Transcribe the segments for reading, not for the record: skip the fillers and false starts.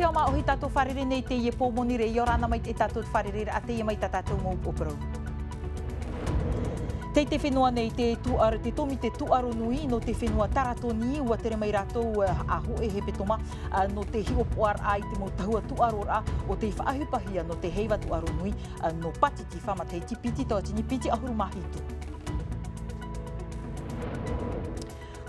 te o maohi tātou wharere nei te ie pōmoni re, i orana mai te tātou wharere a te ie mai tātou mō operau. Te whenua nei te tomi te tuaro nui no te whenua taratoni ua tere mai rātou a hoe he petoma no te hiopoar ai te mautahua tuaro ra o te whaahupahia no te heiva tuaro nui no patiti whamate tipiti toa tini piti ahuru mahitu.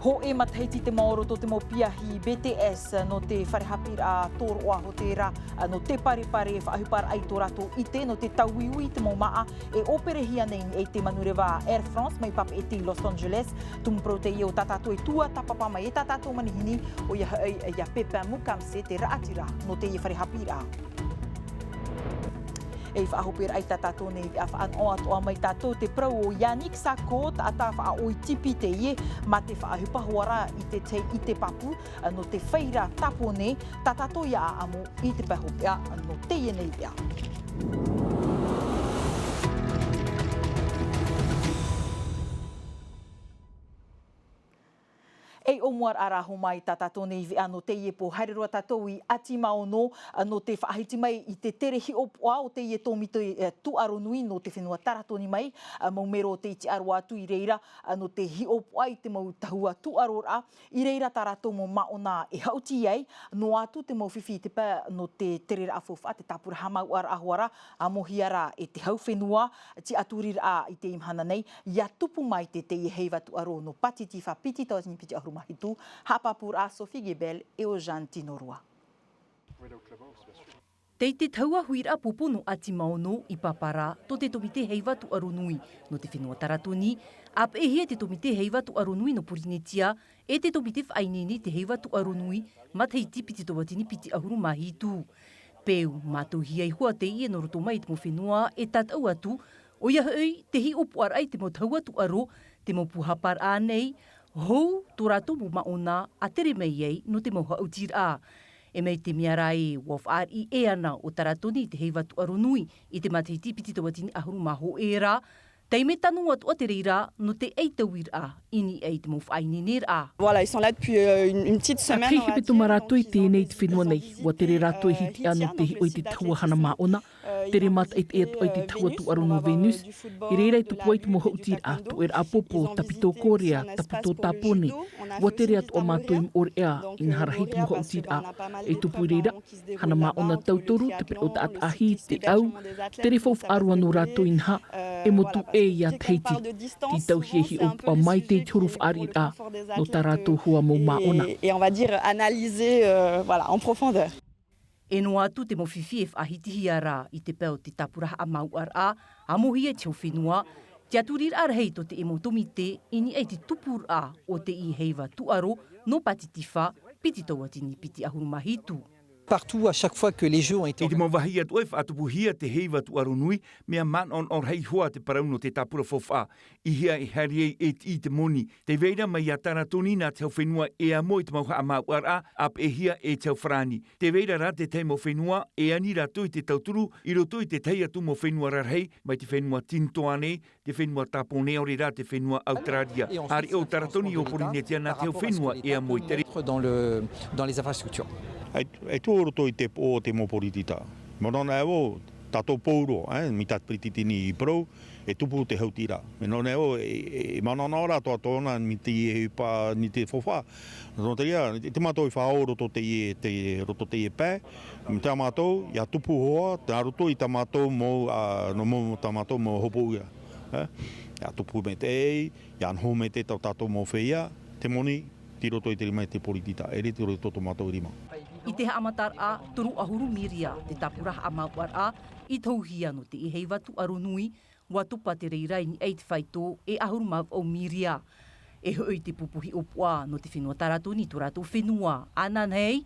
Ho e mataiti te maoroto te mopiahi BTS no te wharehapi a tōroa ho te ra no te parepare whaahupara ai tō rato i te no te tauiui te maumaa e operehia nei e te manurewa Air France mai papa e te Los Angeles tumpro te i o tatato e tua tapapa mai e tatato manihini o ia pepa mukamse te raatira no te i wharehapi a. E whaahopera ai tātou nei a whaanoa toa mai tātou te prau o Yannick Sakot a tā whaoi tipi te ie ma te whaahupahoara i te papu no te whaira tapone tātou ia amo i te pahopea no te ie nei ia. E o muar araho mai tātou nei vi ano te ie po haeroa tātou i ati maono no te whaahiti mai i te tere hi opoa o te ie tōmito tuaro nui no te whenua taratoni mai mau mero te iti aro atu i reira no te hi opoa i te mau tahua tuaro ra i reira tātou mo maona e hauti ai no atu te mau whiwhi te pā no te tere ra afofa te tāpura hamau ar ahoara a mohiara e te hau whenua ti aturi ra i te imhana nei ia tupu mai te ie heiva tuaro no patiti whapiti tau tini piti ahuru mahitu, hapapura Sophie Gebel e o Jean Tinorua. Tei te taua huira popo no ati maono i papara to te tomite heiva tu arunui no te whenua taratoni, ap e hea te tomite heiva tu arunui no purinetia e te tomite whainini te heiva tu arunui matheiti piti tawatini piti ahuru mahitu. Peu mātou hiai hua te ie no roto mai te mo whenua e tatau atu o ia hei te hi opoar ai te mo taua tu aro te mo puhapar anei hou tō rātou mo maona a tere mei ei no te moha autir a. E mei te miarai waf i e ana o taratoni te heiva tu aronui i te matahiti piti tawatini ahuru maho e ra. Tei me tanu atu o te reira no te eitawir a ini ei te mo whaininer a. Voilà, ils sont là depuis une petite semaine. A kei hepe marato i tēnei te whenua nei, wa tere rato i hiti ano te hi o te taua hana maona, tere mata i te eto i te taua tu arono Venus, i reira i tupu ai tu moha utir a, tu era apopo, tapito Korea, tapito Tapone, wa tere atu o mātou im ore ea, i nahara hei tu moha utir a, e tupu i reira, hana maona tautoru, te pere o ta atahi, te au, tere fof arua no rato i nha, e motu e ia teiti, ti tauhiehi o pua mai te turuf ari a, no ta rato hua mo maona. Et on va dire analyser voilà, en profondeur. E no atu te mo whiwhi e whahitihi ara i te peo te tapuraha a mau ar a mohi e teo whenua, te aturir ar hei to te emo tomite ini ei te tupur a o te i heiva tuaro no patitifa piti tawatini piti ahuru mahitu. Partout, à chaque fois que les jeux ont été... I te mawahi atu e whaatupuhia te heiva tu arunui, mea man on hei hoa te parauno te tapura fofa. I hea i hariei e i te moni. Te veira mai a taratoni nā te whenua e a moi te mauha a mauara, ap e hea e te whrani. Te veira rā te te mo whenua e ani rātou i te tauturu, i roto i te tei atu mo whenua rarhei, mai te whenua tintoane, te whenua tapone ori rā te whenua Australia. Ari o taratoni o porinetia nā te whenua e a moi tere. Dans les infrastructures. E tōroto i te o te moporitita. Morona e o, tato pouro, mi tat prititini i pro, e tupu te hautira. Morona e o, e manana ora toa tōna, mi te ie pa ni te fofa. No te ria, te mātou i whao roto te ie pē, mi te mātou, ia tupu hoa, te aroto i ta mātou mo, no mo ta mātou mo hopo ia. Ia tupu me te ei, ia anho me te tau tātou mo whia, te moni, tiroto i te rima i te poritita, e re te roto mātou rima. I te hamatar a turu ahuru miria te tapuraha a mauar a i tauhia no te i heiva tu arunui wa tupa te reirai ni eit whaito e ahuru mau au miria. E hoi te pupuhi opua no te whenua taratoni tu rato whenua. Anan hei,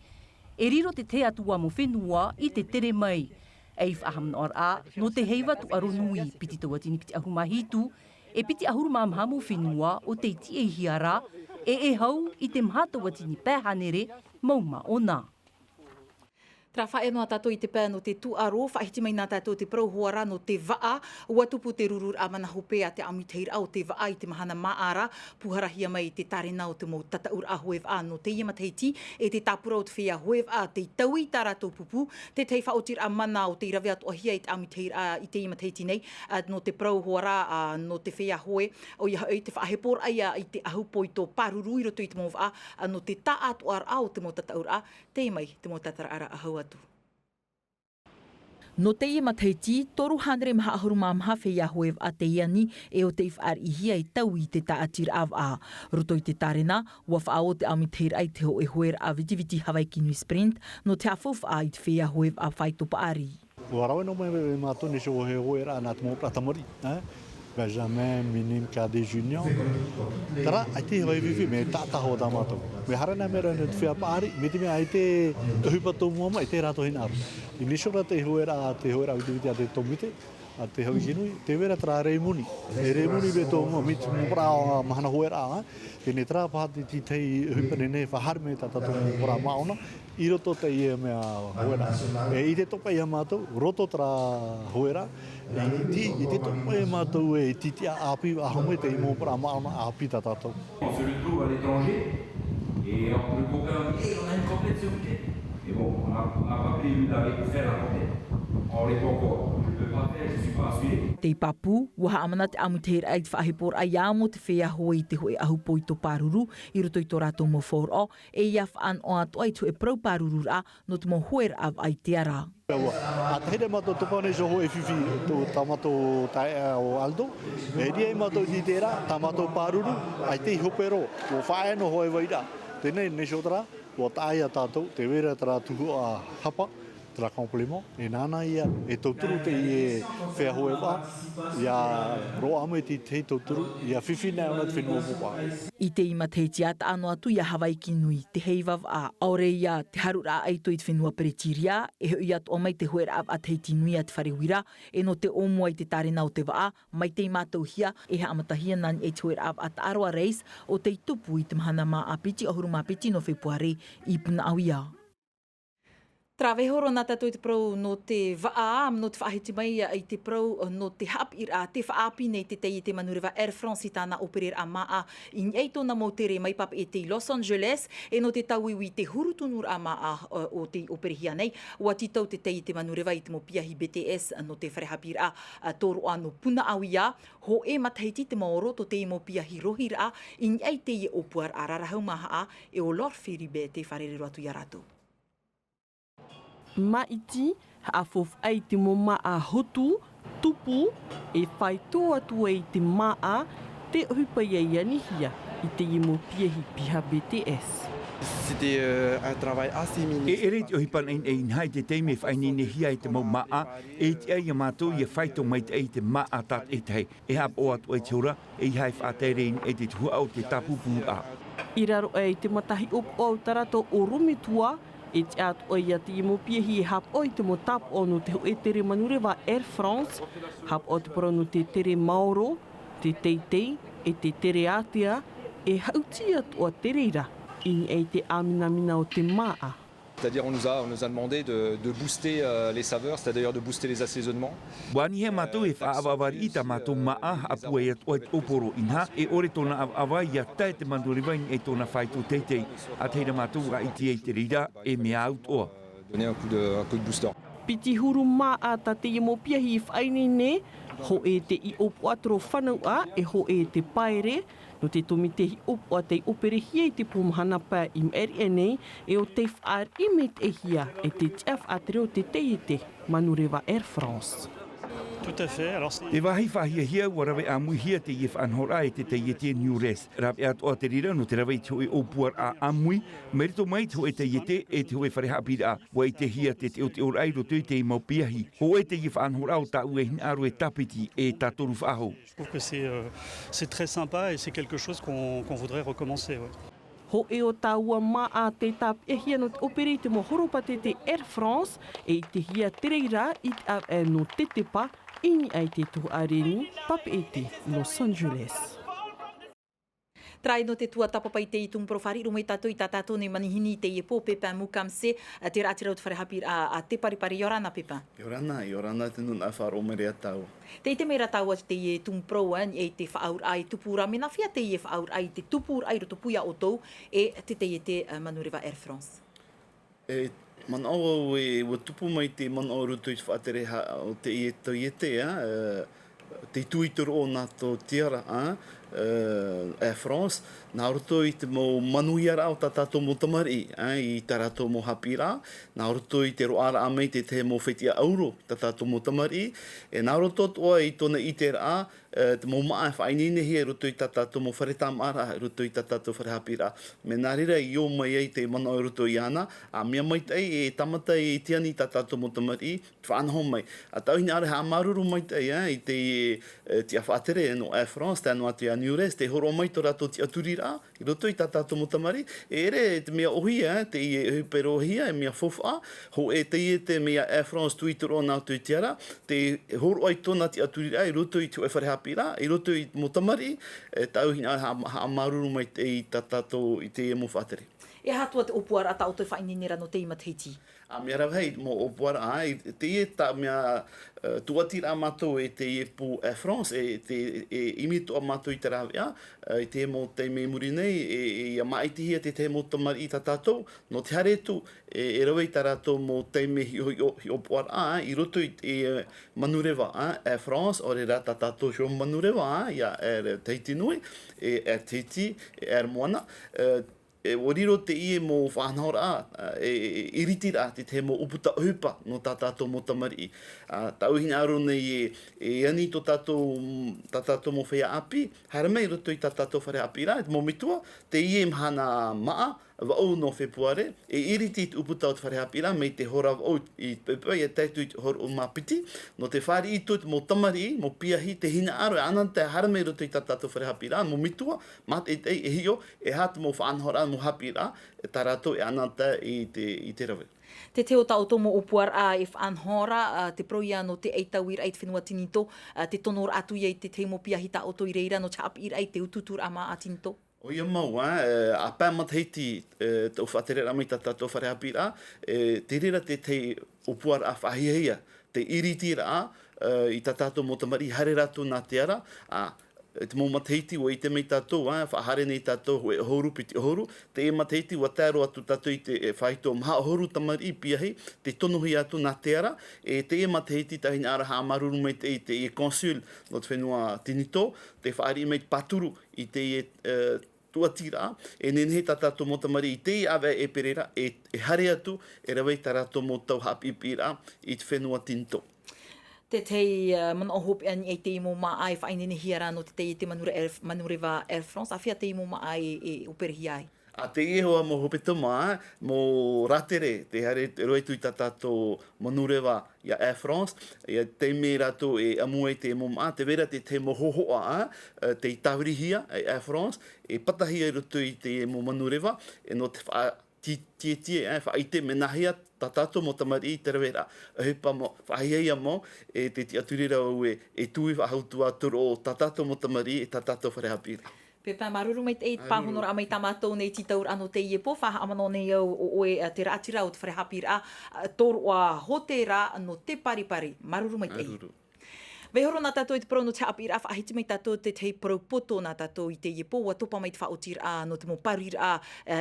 e riro te te atua mo whenua i te tere mai. Eif ahamnor a no te heiva tu arunui piti tawatini piti ahuru mahitu e piti ahuru mamhamu whenua o te iti e hiara e hau i te mhatawatini pēhanere mauma ona. Tra whae noa tātou I te pēr no te tuaro, whaihiti mai nā tātou te prauhoara no te waa, ua tupu te rurur a mana hope a te amiteira o te waa I te mahana maara, puharahia mai te tarena o te mou tataur a hoev a no te iamataiti, e te tāpura o te whea hoev a te taui tā rātou pupu, te tei whaotir a mana o te irawea toahia I te amiteira I te iamataiti nei, no te prauhoara no te whea hoe, o ia hau te whahepor aia I te ahupo I tō paruru I roto I te mou waa, no te tā atuar a o te mou tataur a, te mai te mou tatara a hau atu. No te ia mataiti, toru handre maha ahuru mamaha whea hoev a te iani e o te whaar I hia I tau I te taatir av a. Roto I te tarena, ua whaao te amiteir ai te ho e hoer a vitiviti Hawaii Kinui Sprint, no te afof a I te whea hoev a whaitopa ari. Ua rawe no mai mātou ni so he hoer a nā te mō pratamori. Benjamin, Minim, KD Junior. Tara, ai te hoi vivi me tātaho tā mātou. Me harana mera ne te whea paari, me te mea ai te hupatou muama I te rato hina aru. I nisora te hoera a vitiviti a te tomite, a te hau kinui, te wera tara reimuni. E reimuni me tō mua, miti mupara mahana hoera a, tēne tara pahati ti tei hupane ne whahare me tātatou mupara maona, I roto te ia mea hoera. E I te topa ia mātou, roto tara hoera, I te topa ia mātou e titia api, ahamoe te imo para maona api tātatou. On se retrouve à l'étranger et on peut comprendre et on a une complète sûreté. Et bon, on n'a pas prévu d'aller faire la complète. On n'est pas encore. Je ne peux pas faire, je ne suis pas assuré. Te papu, waha amana te amiteir ai te whahepor ai amo te whea hoi te hoe ahupo I tō paruru, I roto I tō rātou mo whoro, e ia whaan o atu ai tu e prau paruru a, no te mo hoer av ai te ara. A te here mātou tupane so hoe whiwhi tō tāmatou tae o Aldo, e ria I mātou I tērā, tāmatou paruru, ai te hopero, o whae no hoe waira. Tēnei neso tara, o tae a tātou, te wera tara tuhu a hapa, tara compliment, e nāna ia, e tauturu te I e whea hoe wā, ia roa ame te te tauturu, ia whiwhina ona te whenua mopa. I te imateiti ata ano atu ia Hawaii Kinui, te heivav a aore ia te harura aito I te whenua peretiria, e hui atu o mai te hoera av a teiti nui a te wharewira, e no te omo I te tarena o te waa, mai te mātou hia, e ha amatahia nani e te hoera av a te aroa reis, o te tupu I te mahana mā apiti, ohuru mā apiti no fepuare I puna awia. Trawehoro nā tātou te prau no te waa, no te whaahiti mai I te prau no te hapir a te whaapi nei te tei te manurewa Air France I tāna operer a maa I ei tōna mō tere mai pap e te Los Angeles e no te tauiwi te hurutunur a maa o te operehia nei. Ua titau te tei te manurewa I te mo piahi BTS no te wharehapir a tōro ano puna awia, ho e matahiti te maoro to te mo piahi rohir a I ei te I opuar a rarahau maha a e o lor whiribe te wharerero atu I rātou. Maiti, haafof ai te mo maa hotu, tupu, e whai tō atu ai te maa, te hupa iai anihia I te imo piahi piha BTS. C'était un travail assez minime. E reit o hipan ein hai te teime whaini nehia I te mau maa, e te ai mātou I whaito mai te ei te maa tat e tei. E hap o atu e te ora, e hai whaaterein e te tuhua au te tapupu a. I raro ai te matahi op o tarato o rumitua, e te atu oi a te imo piahi e hap oi te mo tap o no te ho e tere manurewa Air France, hap o te poro no te tere Maoro, te teitei, e te tere Atea, e hauti atu o tereira, I ei te aminamina o te maa. C'est-à-dire on nous a demandé de booster les saveurs, c'est-à-dire de booster les assaisonnements. Wani he mātou e whaawawari I ta mātou maa apu e atu oporo inha, e ore tōna awa I a tae te manduriwain e tōna whaito teitei, a teira mātou a iti e te rira e mea out oa. Donner un coup de booster. Piti huru maa ta te imo piahi I whaini ne, ho e te I opu atoro whanau a, e ho e te paere, no te tomitehi opu a te operehia I te pomahana pā I meri nei, e o te whaar imet e hia, e te tiaf atere o te teite, manurewa Air France. Tout à fait. Alors, Te wahi whahia hia ua rawe a mui hia te if anhora e te te New Rest. Rawe atu a te rira no te rawe I te hoe opuar a amui, merito mai te hoe te e te hoe wharehapira a, wa I te hia te o te orai roto I te mau piahi. Ho e te if anhora o ta ue hin aro e tapiti e ta toru whaho. je trouve que c'est très sympa et c'est quelque chose qu'on voudrait recommencer. Ouais. Ho e o tāua mā a te tap e hia no te opere te mo horopate te Air France, e I te hia tereira I te au e no te tepa, ini ai te tuhu areni, pap e te Los Angeles. trai no te tua tapapai te i tung profari, rumai tato i tatato nei manihini te iepo, Pepa Mukamse, te rātira o te wharehapir a te paripari, Yorana, Pepa. Yorana te nun a wharo mere atau. Te te mera tau te i tung pro, e te whaaur ai tupura, me na whia te i whaaur ai te tupur ai roto puia o tau, e te i te Manureva Air France. Man o e wa tupu mai te man o rutu i whaatere o te i te te tuitoro o nā tō tiara Air France, nā roto i te mo manuiara o tātātou mo tamari, i tāratou mo hapira, nā roto i te roara a mei te mo whetia auro tātātou mo tamari, e nā roto toa i tōna i te rā, te mo maa e whainine hi e roto i tātātou mo wharetam ara, e roto i tātātou wharehapira. Me nā rira i o mai ei te mana o roto i ana, a mea mai tei e tamata i tiani tātātou mo tamari, whaanaho mai. A tau hini are ha maruru mai tei, i te tia whaatere no Air France, te anua te aniures, te horo mai tō rato ti aturi rā, i roto i tātātou mo tamari, e ere te mea ohi, te i e hupero ohia, e mea fofa, ho e te i te mea Air France tuitoro nā tui tiara, te horo ai tōna ti aturi rā, i roto i tu e wharehapira, i roto i mo tamari, tau hini are ha maruru mai te i tātātou i te e mo whaatere. E hatua te opuara ata o te whainenera no te imatahiti? A mea rau hei, mo opuara ai, te e ta mea tuatira mātou e te e pu Air France, e imito a mātou i te rāwea, i te mo te me muri nei, e maitihi e te mo tamari i tātou, no te haretu, e rawa i tātou mo te me hi opuara, i roto i te manureva Air France, o re rā tātou shio manureva, ia e teiti nui, e teiti, e moana, o riro te ie mo whanahora e iritira te mo uputa upa no tātou mo tamari. Tauhini aro nei e ani tō tātou mo whea api, haramei roto i tātou whare api rā, mo mitua, te ie mhana maa, wau no fepuare, e iriti te uputa o te wharehapira, mei te hora wau i pepai e teitu i te hora o mapiti, no te whare i tūt mo tamari, mo piahi, te hina aro e ananta e haramei roto i tātou wharehapira, mo mitua, mat e tei e hio, e hata mo whaanhora mo hapira, e tarato e ananta i te rawe. Te teo tau tomo opuara e whaanhora, te proia no te eitawira ai te whenua tinito, te tonora atu i te teimo piahi ta oto i reira no te apira ai te ututur ama a tinito. O ia mau, a pēmatahiti te uwhatere ramai tātou wharehapira, te rira te upuara a whahihia, te iritira i tātou mo tamari hare ratu nā te ara, te mo matahiti o i te mei tātou, whahare nei tātou ho e horu piti horu, te e matahiti wa tēro atu tātou i te whaito maha horu tamari piahi, te tonuhi atu nā te ara, te e matahiti tahini ara ha maruru mei te e consul no te whenua tinito, te whaari mei paturu i te tuatira, e nenhe tātou mo tamari i te awe e perera, e hare atu, e rawei tātou mo tau hapipira i te whenua tinto. Te tei mana o hope ani e te imo maa ai whainene hiara no te tei te Manureva Air France, a whia te imo maa ai e uperehi ai? A te ihoa mo hope tama, mo ratere, te hare roi tui tātou Manureva ia Air France, ia te me rato e amuei te mo maa, te vera te mo hohoa, te tawirihia Air France, e patahia roto i te mo Manureva, e no te tie whaite me nahia tātou mo tamari i te rawera. Hepa mo, whahiaia mo, e te aturira au e tui whahautua toro o tātou mo tamari e tātou wharehapira. Pepa maruru mai te pāhonora mai tamatou nei titaur ano te iepo, whaha amano nei au oe te rātira o te wharehapira, toro a hotera no te paripari. Maruru mai te Maruru. Wehoro nā tātou i te pro no te hapira, whaahiti mai tātou te tei pro poto nā tātou i te iepo, wa topa mai te whaotira no te mo parira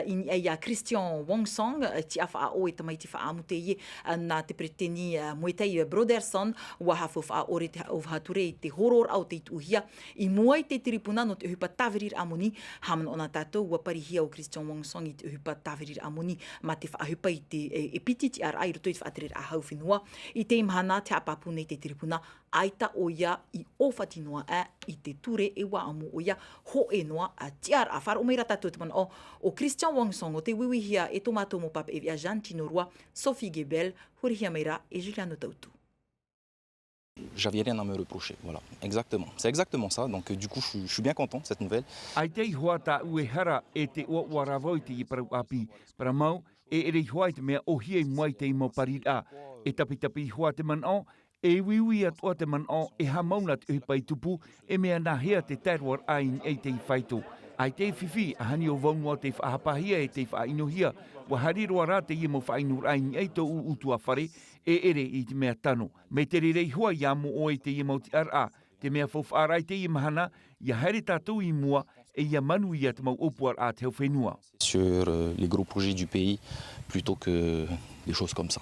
ini ai a Christian Wongsong, ti a wha o e tamai te wha amu te ie, nā te preteni moetei Broderson, wa hafo wha ore te hature i te horor au te ituhia, i mua i te tiripuna no te uhupa tawirir amoni, haman o nā tātou, wa parihia o Christian Wongsong i te uhupa tawirir amoni, ma te whaahupa i te epiti ti ara ai roto i te whaatere a hau whenua, i te imhana te apapu nei te tiripuna, aita o ia i ofatinoa i te ture e wa amu o ia ho e noa a tiara a whara o meira tātou te mana o Christian Wongsong o te wiwihia e tō mātou mo papa e via Jean Tinorua, Sophie Gebel, hurihia meira e Juliano Tautu. J'avais rien à me reprocher, voilà, exactement. C'est exactement ça, donc du coup je suis bien content de cette nouvelle. Ai te hoa tā ue hara e te ua waravoi te i parau api, para mau e ere hoa te mea ohia i mai te imo parira, e tapitapi hoa te manao, e wiwi atua te manao e ha mauna te uhipai tupu e mea nā hea te tērwar ain e te i whaito. Ai te whiwhi, a hani o vaunua te whaapahia e te whainohia, wa hari roa rā te ia mo whainuraini ei tō utua whare, e ere i te mea tano. Me te rei hua ia mo o e te ia mauti ara, te mea whawhaarai te ia mahana, ia haere tātou i mua, e ia manu ia te mau opuar a te whenua. Sur les gros projets du pays, plutôt que des choses comme ça.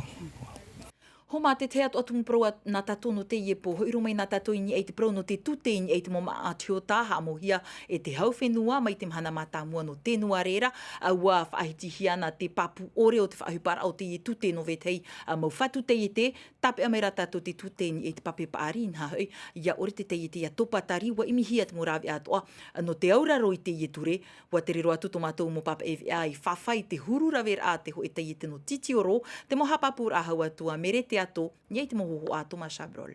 Homa te te atu atu mproa nā tātou no te ie po, hoiro mai nā tātou ini ei te pro no te tūteini ei te moma a tio tāha mohia e te hau whenua mai te mhana mata mua no tēnua reira, ua whaahitihia na te papu ore o te whaahupara o te ie tūte no vetei, mau whatu te ie te, tape amera tātou te tūteini ei te pape paari nha hoi, ia ore te ie te ia topatari, wa imihia te morawi atoa, no te auraro i te ie ture, wa te rero atu tomatou mo papa EVA i whawhai te hururawer a te ho e te ie te no titi oro, te moha papur a hau atua mere te ato, niei te mohoho a Thomas Chabrol.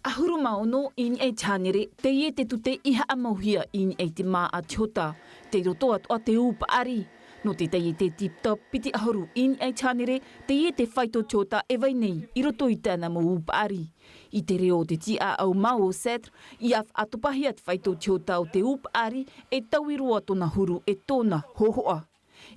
Ahuru maono in e chanere, te ie te tute iha amauhia in e te maa a tiota, te roto atu a te upa ari. No te ie te tip-top piti ahuru in e chanere, te ie te whaito tiota e vai nei, i roto i tēnā mo upa ari. I te reo te tia au mau o Sadr, i af atupahi at whaito tiota o te upa ari, e tauirua tona huru e tōna hohoa.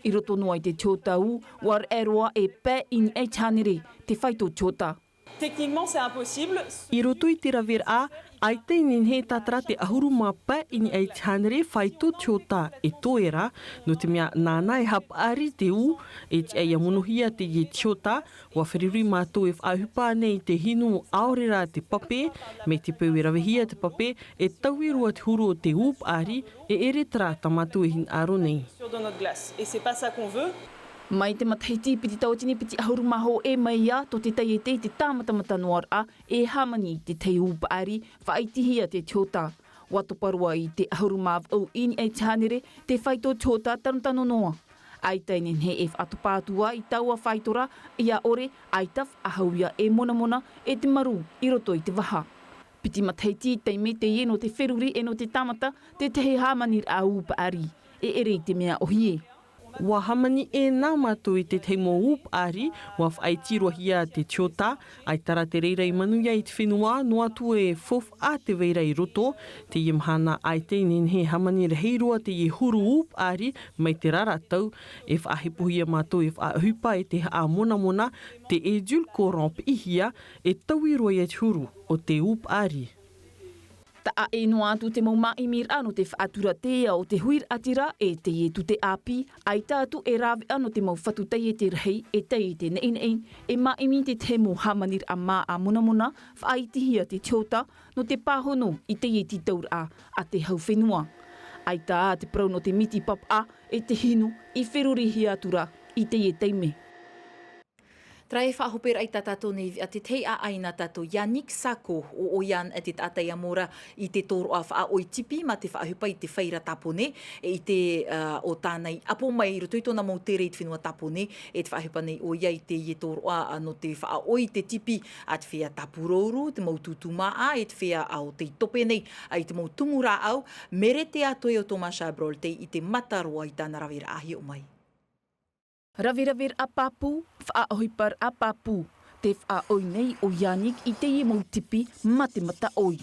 I roto noa i te tiotau, war eroa e pē in e chanere, te whaito tiota. Techniquement, c'est impossible. I roto i te rawer a, ai te nin he tatara te ahuru mā pā ini ai chanere whaito tiota e toera, no te mea nāna e hapari te u, e te ai amonohia te ie tiota, wa whirirui mātou e whaahupa nei te hinu aorera te pape, me te peu e rawehia te pape, e tauirua te huru o te upari, e ere tara tamatu e hin aro nei. Sur notre glace. Et c'est pas ça qu'on veut. Mai te matahiti piti tautini piti ahuru maho e mai ia to te tai e te tāmatamata noar a e hamani te tei upaari whaitihia te tiota. Watoparua i te ahuru mav au ini e chanere te whaito tiota tanutano noa. Ai tainen he e whatopātua i taua whaitora ia ore ai taf ahauia e mona mona e te maru i roto i te waha. Piti matahiti teime te ie no te wheruri e no te tamata te tehe hamani a upaari e ere i te mea ohie. Wa hamani e nā mātou i te teimo upari, wa whaitirohia te tiota, ai tara te reira i manuia i te whenua, no atu e fof a te veira i roto, te imhana ai te nen he hamani reheirua te i huru upari, mai te raratau, e whahepohia mātou e whahupa e te a mona mona, te e jul koramp ihia, e tauirua i te huru o te upari. Ta a e noa atu te mauma i mir ano te whaatura tea o te huir atira e te e tu te api, ai tātu e rawe ano te mau whatu tei e te rei e tei e te nein e maimi te te mo hamanir a mā a mona mona, whaaitihia te tiota no te pāhono i te e titaur a te hau whenua. Ai tā te prau no te miti pap a e te hinu i wherurihi atura i te e teime. Trai e whahopera i tātou nei a te tei a aina tātou Yannick Sako o Oian e te tātai amora i te toro a wha oi tipi ma te whahupa i te whaira tapone e i te o tānei apo mai roto i tōna mou tere i te whenua tapone e te whahupa nei oia i te i toro a no te wha oi te tipi a te whea tapurouru, te mou tutuma a e te whea au te tope nei a i te mou tumura au mere te atoe o Thomas Chabrol te i te mataroa i tāna rawera ahi o mai. Raviraver a papu, whaaohipar a papu, te whaoi nei o Yannick i te ie mau tipi matemata oi.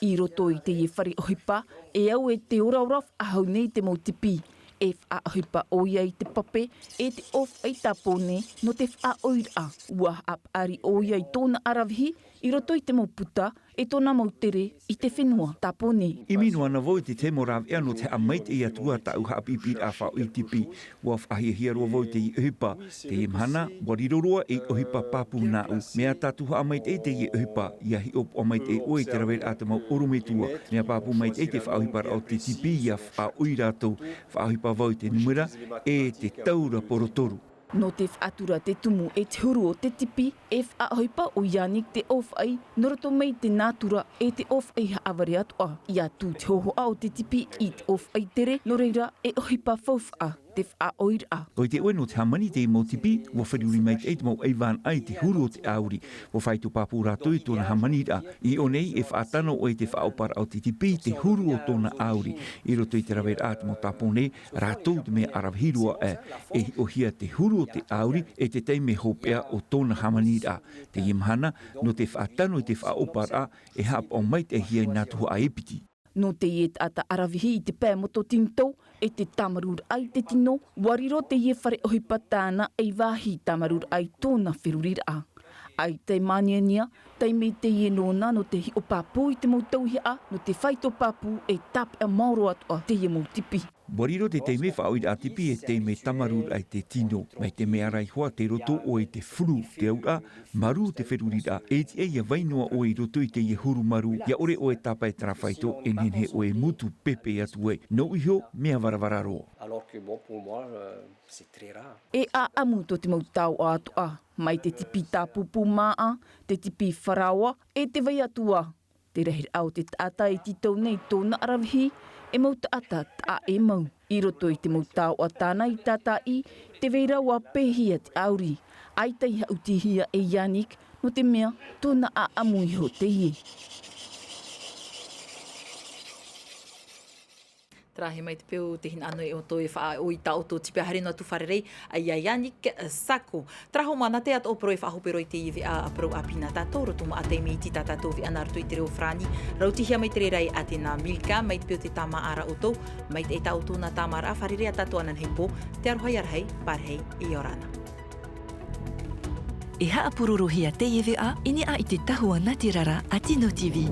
I roto i te ie whare ohipa, e au e te orauraf ahau nei te mau tipi, e whaohipa oia i te pape, e te of ai tapone no te whaoira. Ua ap ari oia i tōna aravihi, i roto i te mau puta, e tōna mau tere i te whenua tapone. I minu ana voi te te moraw ea no te amait e atua ta uha apipir a whao i tipi. Wa whahia roa voi te i uhipa. Te imhana, wariroroa e uhipa papu nā u. Mea tatuha amait e te i uhipa. Ia hi op amait e oi te rawera a te mau orometua. Mea papu mait e te whaohipa o te tipi ia whaoi rātou. Whaohipa voi te numera e te taura porotoru. No te whaatura te tumu e te huru o te tipi, e whaahoipa o Yannick te ofai, noroto mei te nātura e te ofai haawari atua. Ia tū te hoho au te tipi i te ofai tere, no reira e ohipa whauwha. te whaoira. O te oe no te hamani te motipi, wa whiruri mai te mo eivan ai te huru o te auri, wa whaitu papu rato i tōna hamani ra. I o nei e whaatano o te whaopara o te tipi te huru o tōna auri. I roto i te rawe rat mo tapone, rato te mea arawhirua e o hia te huru o te auri e te teime hopea o tōna hamani ra. Te imhana no te whaatano i te whaopara e hap o mai te hia nātuhu a epiti. No te iet ata arawihi i te pē moto tintou, e te tamarur ai te tino, wariro te ie whare ohi patāna e wahi tamarur ai tōna whirurira. Ai te maniania, te me te ie nōna no te hi o papu i te mautauhia, no te whaito papu e tape a mauro atua te ie mautipi. Wariro te teime whaoira atipi e teime tamarur ai te tino, mai te mea rai hoa te roto o e te furu te aura, maru te wherurira, e te eia wainoa o e roto i te ie huru maru, ia ore o e tapa e trawhaito e nenhe o e mutu pepe atu e, no iho mea varavararo. Alors que bon, pour moi, c'est très rare. E a amu to te mautau atua, mai te tipi tāpupu maa, te tipi wharawa, e te vai atua. Te rehir au te tata i titau nei tōna arawihi, e mauta ata ta e mau. I roto i te mautau a tāna i tata i, te veira wa pehia te auri. Ai tai hautihia e Yannick, no te mea tōna a amu iho te ie. Trahe mai te peo te hina anō e o tō e wha o i tau tō tipe harino atu wharerei a ia Yannick Sako. Traho mana te ato opero e whahopero i te iwi a apero a pina tato, roto ma atei me iti tatato vi anarto i te reo frani. Rautihia mai te rerai a te nā Milka, mai te peo te tama ara o tō, mai te e tau tōna tama ara wharere a tato anan hei pō, te arohai arahei, parhei i orana. E haa purorohia te iwi a, ini a i te tahua Natirara a Tino TV.